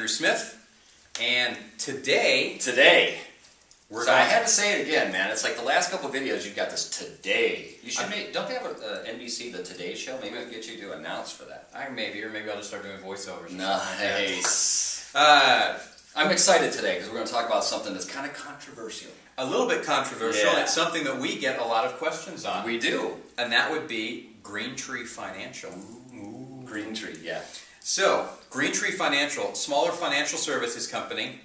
Andrew Smith, and today we're so I had to say it again, man. It's like the last couple of videos you've got this today. You should make, don't they have NBC, the Today Show? Maybe we'll get you to announce for that. Or maybe I'll just start doing voiceovers. Nice. I'm excited today because we're going to talk about something that's kind of controversial. A little bit controversial, and it's something that we get a lot of questions on. We do. And that would be GreenTree Financial. Ooh. GreenTree, yeah. So, GreenTree Financial, smaller financial services company,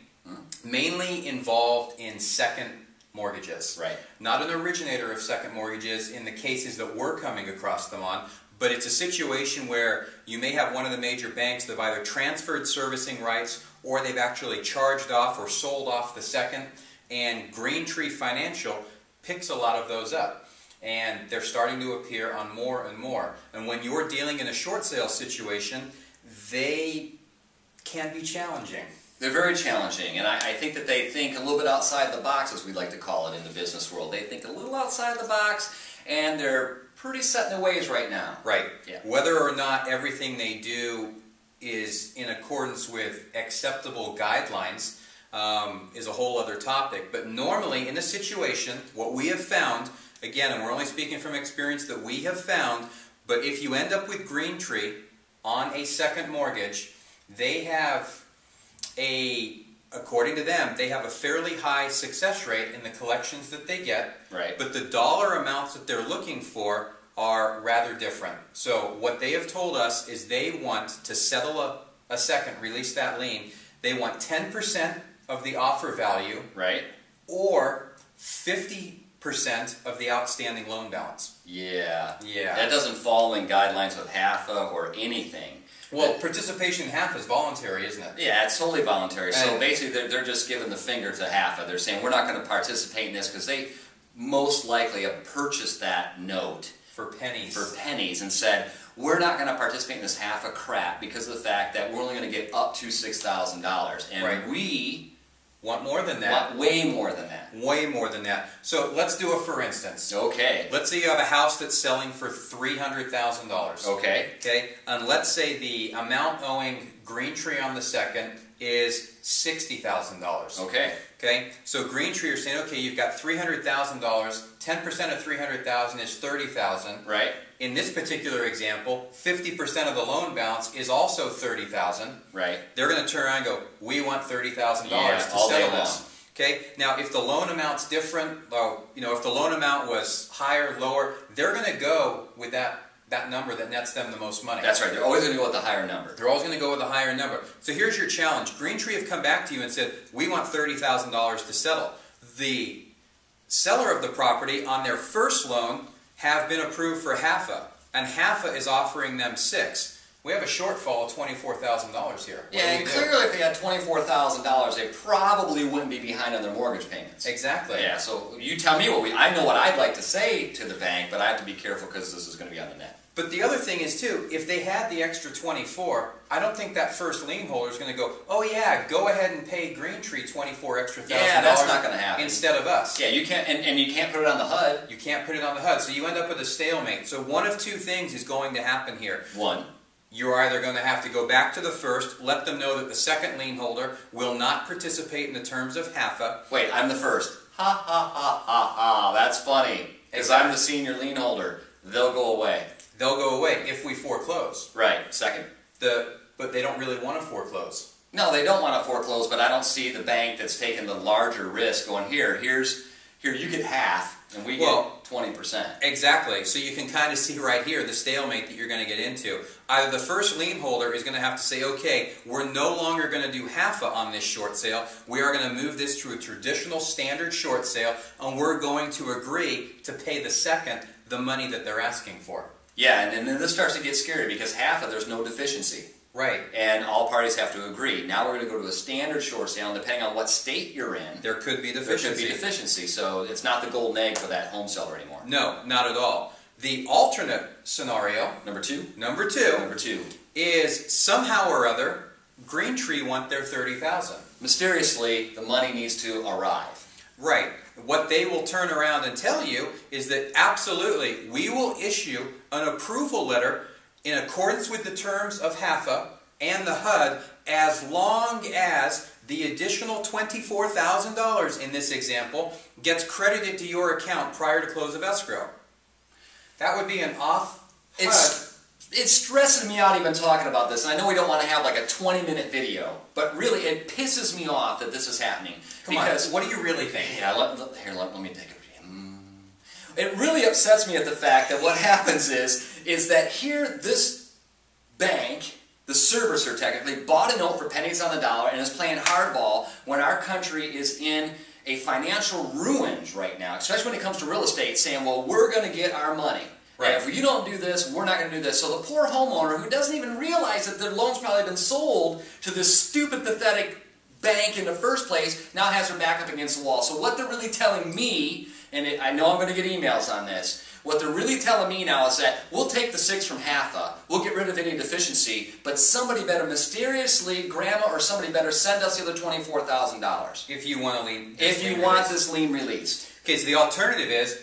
mainly involved in second mortgages. Right. Not an originator of second mortgages in the cases that we're coming across them on, but it's a situation where you may have one of the major banks that have either transferred servicing rights or they've actually charged off or sold off the second, and GreenTree Financial picks a lot of those up. And they're starting to appear on more and more. And when you're dealing in a short sale situation, they can be challenging. They're very challenging, and I think that they think a little bit outside the box, as we like to call it in the business world. They think a little outside the box, and they're pretty set in their ways right now. Right. Yeah. Whether or not everything they do is in accordance with acceptable guidelines is a whole other topic. But normally, in a situation, what we have found, again, and we're only speaking from experience that we have found, but if you end up with GreenTree on a second mortgage, they have according to them, they have a fairly high success rate in the collections that they get. Right. But the dollar amounts that they're looking for are rather different. So what they have told us is they want to settle a second, release that lien. They want 10% of the offer value. Right. Or 50% of the outstanding loan balance. Yeah. Yeah. That doesn't fall in guidelines with HAFA or anything. Well, participation in HAFA is voluntary, isn't it? Yeah, it's totally voluntary. So basically, they're just giving the finger to HAFA. They're saying, we're not going to participate in this because they most likely have purchased that note for pennies. For pennies, and said, we're not going to participate in this HAFA crap because of the fact that we're only going to get up to $6,000. And we want more than that. Want way more than that. Way more than that. So let's do a for instance. Okay. Let's say you have a house that's selling for $300,000. Okay. Okay. And let's say the amount owing GreenTree on the second is $60,000. Okay. Okay. So GreenTree are saying, okay, you've got $300,000. 10% of $300,000 is $30,000. Right. In this particular example, 50% of the loan balance is also $30,000. Right. They're going to turn around and go, we want $30,000 to all settle day this. Okay. Now, if the loan amount's different, if the loan amount was higher, lower, they're going to go with that number that nets them the most money. That's right. They're always going to go with the higher number. They're always going to go with the higher number. So here's your challenge. GreenTree have come back to you and said, we want $30,000 to settle. The seller of the property on their first loan have been approved for HAFA, and HAFA is offering them $6,000. We have a shortfall of $24,000 here. Yeah, and clearly if they had $24,000, they probably wouldn't be behind on their mortgage payments. Exactly. Yeah, so you tell me I know what I'd like to say to the bank, but I have to be careful because this is going to be on the net. But the other thing is, too, if they had the extra 24, I don't think that first lien holder is going to go, oh yeah, go ahead and pay GreenTree $24,000 extra. Yeah, that's not going to happen. Instead of us. Yeah, you can't, and you can't put it on the HUD. You can't put it on the HUD, so you end up with a stalemate. So one of two things is going to happen here. One. You're either going to have to go back to the first, let them know that the second lien holder will not participate in the terms of HAFA. Wait, I'm the first. Ha ha ha ha ha, that's funny. Because I'm the senior lien holder. They'll go away. They'll go away if we foreclose. Right, second. But they don't really want to foreclose. No, they don't want to foreclose, but I don't see the bank that's taking the larger risk going, here you get half, and we get 20%. Exactly. So you can kind of see right here the stalemate that you're going to get into. Either the first lien holder is going to have to say, okay, we're no longer going to do HAFA on this short sale. We are going to move this to a traditional standard short sale, and we're going to agree to pay the second the money that they're asking for. Yeah, and then this starts to get scary because HAFA, there's no deficiency. Right. And all parties have to agree. Now we're going to go to a standard short sale, and depending on what state you're in, there could be deficiency. There could be deficiency, so it's not the golden egg for that home seller anymore. No, not at all. The alternate scenario, number two, is somehow or other, GreenTree want their $30,000. Mysteriously, the money needs to arrive. Right. What they will turn around and tell you is that absolutely, we will issue an approval letter in accordance with the terms of HAFA and the HUD as long as the additional $24,000 in this example gets credited to your account prior to close of escrow. That would be an It's stressing me out even talking about this, and I know we don't want to have like a 20-minute video, but really it pisses me off that this is happening. Because what do you really think? Yeah, let me take a breath. It really upsets me at the fact that what happens is that here this bank, the servicer technically, bought a note for pennies on the dollar and is playing hardball when our country is in a financial ruins right now, especially when it comes to real estate, saying, well, we're going to get our money. Right. And if you don't do this, we're not going to do this. So the poor homeowner who doesn't even realize that their loan's probably been sold to this stupid, pathetic bank in the first place now has their back up against the wall. So what they're really telling me, and I know I'm going to get emails on this, what they're really telling me now is that we'll take the 6 from HAFA, we'll get rid of any deficiency, but somebody better mysteriously, grandma or somebody better send us the other $24,000. If you want to lien. If you want this lien released. Okay, so the alternative is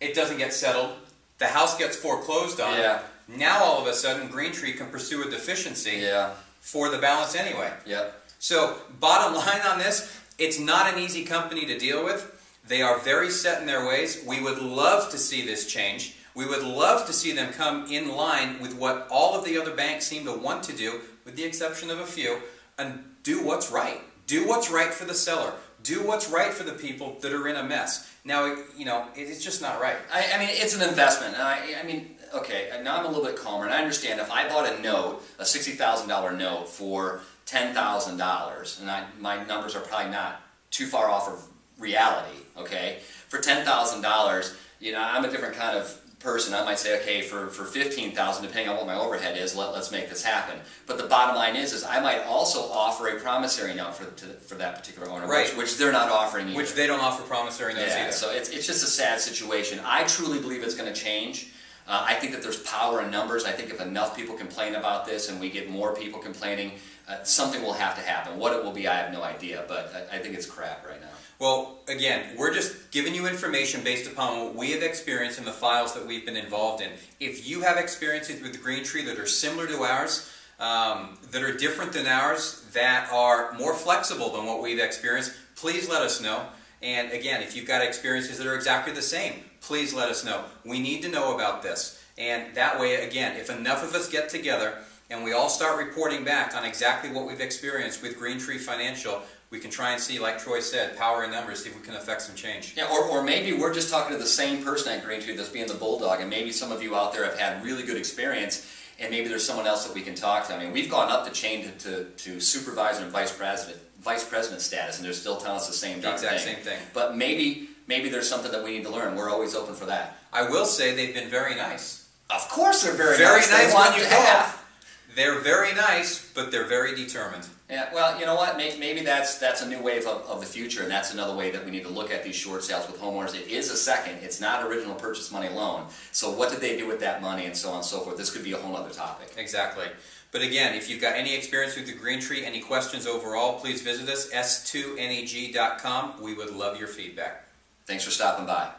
it doesn't get settled. The house gets foreclosed on. Yeah. Now all of a sudden GreenTree can pursue a deficiency for the balance anyway. Yep. So bottom line on this, it's not an easy company to deal with. They are very set in their ways. We would love to see this change. We would love to see them come in line with what all of the other banks seem to want to do, with the exception of a few, and do what's right. Do what's right for the seller. Do what's right for the people that are in a mess. Now, you know, it's just not right. I mean, it's an investment. I mean, okay, now I'm a little bit calmer, and I understand if I bought a note, a $60,000 note for $10,000, and my numbers are probably not too far off of reality, okay? For $10,000, you know, I'm a different kind of person. I might say, okay, for $15,000, depending on what my overhead is, let's make this happen. But the bottom line is I might also offer a promissory note for that particular owner, right, which they're not offering either. Which they don't offer promissory notes either. So it's just a sad situation. I truly believe it's going to change. I think that there's power in numbers. I think if enough people complain about this and we get more people complaining, something will have to happen. What it will be, I have no idea, but I think it's crap right now. Well, again, we're just giving you information based upon what we have experienced in the files that we've been involved in. If you have experiences with GreenTree that are similar to ours, that are different than ours, that are more flexible than what we've experienced, please let us know. And again, if you've got experiences that are exactly the same, please let us know. We need to know about this. And that way, again, if enough of us get together and we all start reporting back on exactly what we've experienced with GreenTree Financial, we can try and see, like Troy said, power in numbers, see if we can affect some change. Yeah, or maybe we're just talking to the same person at GreenTree that's being the bulldog, and maybe some of you out there have had really good experience, and maybe there's someone else that we can talk to. I mean, we've gone up the chain to supervisor and vice president status, and they're still telling us the same darn thing. The exact same thing. But maybe there's something that we need to learn. We're always open for that. I will say they've been very nice. Of course they're very nice. Very nice when you call. They're very nice, but they're very determined. Yeah, well, you know what? Maybe that's a new wave of the future, and that's another way that we need to look at these short sales with homeowners. It is a second. It's not original purchase money loan. So what did they do with that money, and so on and so forth? This could be a whole other topic. Exactly. But again, if you've got any experience with the GreenTree, any questions overall, please visit us, s2neg.com. We would love your feedback. Thanks for stopping by.